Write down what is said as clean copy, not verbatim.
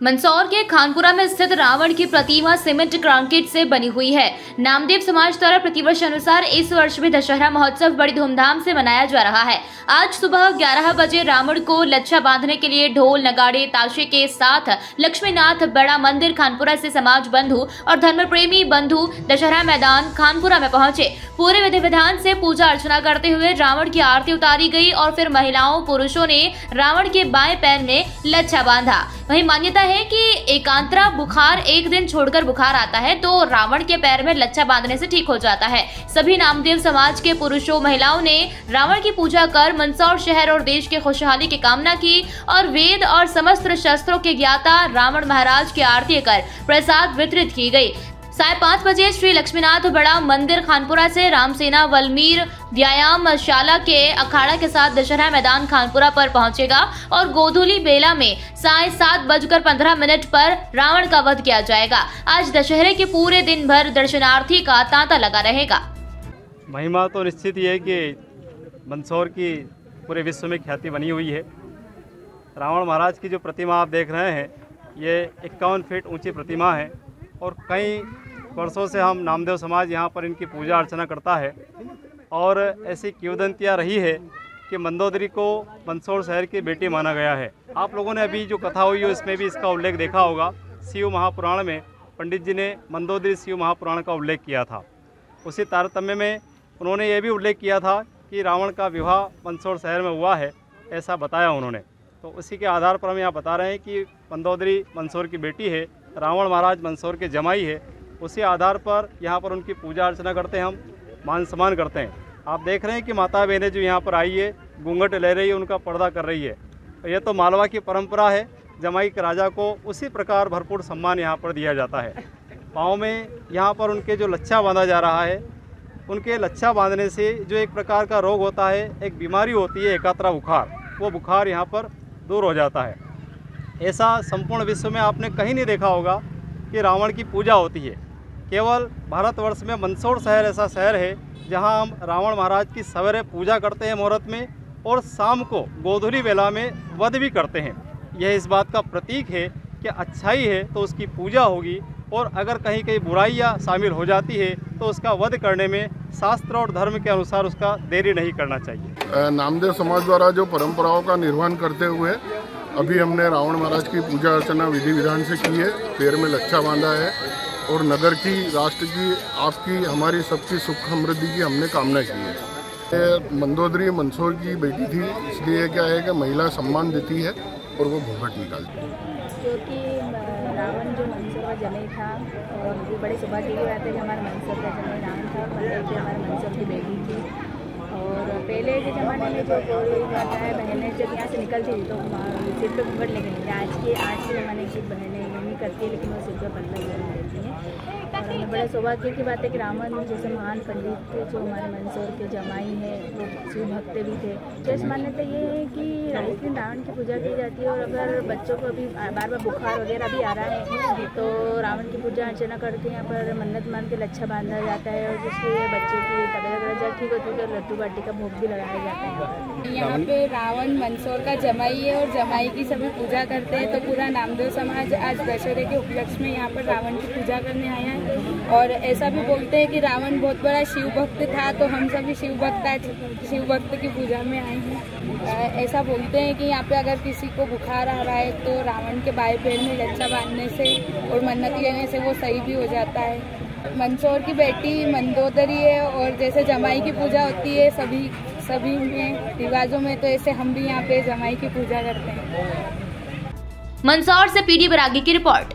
मंदसौर के खानपुरा में स्थित रावण की प्रतिमा सीमेंट कंक्रीट से बनी हुई है। नामदेव समाज द्वारा प्रतिवर्ष अनुसार इस वर्ष भी दशहरा महोत्सव बड़ी धूमधाम से मनाया जा रहा है। आज सुबह 11 बजे रावण को लच्छा बांधने के लिए ढोल नगाड़े ताशे के साथ लक्ष्मीनाथ बड़ा मंदिर खानपुरा से समाज बंधु और धर्म प्रेमी बंधु दशहरा मैदान खानपुरा में पहुंचे। पूरे विधि विधान से पूजा अर्चना करते हुए रावण की आरती उतारी गई और फिर महिलाओं पुरुषों ने रावण के बाएं पैर में लच्छा बांधा। वहीं मान्यता है कि एकांतरा बुखार एक दिन छोड़कर बुखार आता है तो रावण के पैर में लच्छा बांधने से ठीक हो जाता है। सभी नामदेव समाज के पुरुषों महिलाओं ने रावण की पूजा कर मंदसौर शहर और देश की खुशहाली की कामना की और वेद और समस्त शस्त्रों के ज्ञाता रावण महाराज की आरती कर प्रसाद वितरित की गई। 5:30 बजे श्री लक्ष्मीनाथ बड़ा मंदिर खानपुरा से रामसेना वलमीर व्यायाम शाला के अखाड़ा के साथ दशहरा मैदान खानपुरा पर पहुंचेगा और गोधूली बेला में 7:15 पर रावण का वध किया जाएगा। आज दशहरे के पूरे दिन भर दर्शनार्थी का तांता लगा रहेगा। महिमा तो निश्चित ही है कि मंदसौर की पूरे विश्व में ख्याति बनी हुई है। रावण महाराज की जो प्रतिमा आप देख रहे हैं, ये 51 फीट ऊंची प्रतिमा है और कई वर्षों से हम नामदेव समाज यहाँ पर इनकी पूजा अर्चना करता है और ऐसी किंवदंतियाँ रही है कि मंदोदरी को मंदसौर शहर की बेटी माना गया है। आप लोगों ने अभी जो कथा हुई है उसमें भी इसका उल्लेख देखा होगा। शिव महापुराण में पंडित जी ने मंदोदरी शिव महापुराण का उल्लेख किया था। उसी तारतम्य में उन्होंने ये भी उल्लेख किया था कि रावण का विवाह मंदसौर शहर में हुआ है, ऐसा बताया उन्होंने। तो उसी के आधार पर हम यहाँ बता रहे हैं कि मंदोदरी मंदसौर की बेटी है, रावण महाराज मंदसौर के जमाई है। उसी आधार पर यहाँ पर उनकी पूजा अर्चना करते हैं, हम मान सम्मान करते हैं। आप देख रहे हैं कि माता बहनें जो यहाँ पर आई है, घूंघट ले रही है, उनका पर्दा कर रही है। तो ये तो मालवा की परंपरा है, जमाई के राजा को उसी प्रकार भरपूर सम्मान यहाँ पर दिया जाता है। पाँव में यहाँ पर उनके जो लच्छा बांधा जा रहा है, उनके लच्छा बांधने से जो एक प्रकार का रोग होता है, एक बीमारी होती है एकात्रा बुखार, वो बुखार यहाँ पर दूर हो जाता है। ऐसा संपूर्ण विश्व में आपने कहीं नहीं देखा होगा कि रावण की पूजा होती है। केवल भारतवर्ष में मंदसौर शहर ऐसा शहर है जहां हम रावण महाराज की सवेरे पूजा करते हैं मुहूर्त में और शाम को गोधूली बेला में वध भी करते हैं। यह इस बात का प्रतीक है कि अच्छाई है तो उसकी पूजा होगी और अगर कहीं कहीं बुराइयां शामिल हो जाती है तो उसका वध करने में शास्त्र और धर्म के अनुसार उसका देरी नहीं करना चाहिए। नामदेव समाज द्वारा जो परंपराओं का निर्वहन करते हुए अभी हमने रावण महाराज की पूजा अर्चना विधि विधान से की है, पैर में लच्छा बांधा है और नगर की, राष्ट्र की, आपकी, हमारी सबकी सुख समृद्धि की हमने कामना की है। ये मंदोदरी मंदसौर की बेटी थी, इसलिए क्या है कि महिला सम्मान देती है और वो घूंघट निकालती है। क्योंकि रावण जो मंदसौर का जमाई था और ये बड़े सौभाग्य की बात है कि हमारे मंदसौर का जमाई रावण था और मंदिर की हमारे मंदसौर की बेटी थी। और पहले के ज़माने में जो जाता है, बहनें जब यहाँ से निकलती थी तो सिर पे घूंघट लेके नहीं थी। आज के ज़माने की बहनें ये नहीं करती है, लेकिन वो सिर पे पर्दा लेकर रहती हैं। और हमें बड़े सौभाग्य की बात है कि रावण जैसे महान पंडित थे जो हमारे मंदसौर के जमाई हैं, वो शिव भक्त भी थे। तो इस मान्यता ये है कि इस दिन रावण की पूजा की जाती है और अगर बच्चों को अभी बार बार बुखार वगैरह भी आ रहा है तो रावण की पूजा अर्चना करते हैं, यहाँ पर मन्नत मान के लच्छा बांधा जाता है और जिससे बच्चे की तबीयत वगैरह जब ठीक होती है तो लड्डू बाटी का भोग भी लगाया जाता है। यहाँ पे रावण मंदसौर का जमाई है और जमाई की सभी पूजा करते हैं। तो पूरा नामदेव समाज आज दशहरे के उपलक्ष्य में यहाँ पर रावण की पूजा करने आया है और ऐसा भी बोलते हैं कि रावण बहुत बड़ा शिव भक्त था, तो हम सभी शिव भक्त की पूजा में आए हैं। ऐसा बोलते हैं कि यहाँ पे अगर किसी को बुखार आ रहा है तो रावण के बाएं पैर में लच्छा बांधने से और मन्नत लेने से वो सही भी हो जाता है। मंदसौर की बेटी मंदोदरी है और जैसे जमाई की पूजा होती है सभी में रिवाजों में, तो ऐसे हम भी यहाँ पे जमाई की पूजा करते हैं। मंदसौर से पीडी बरागी की रिपोर्ट।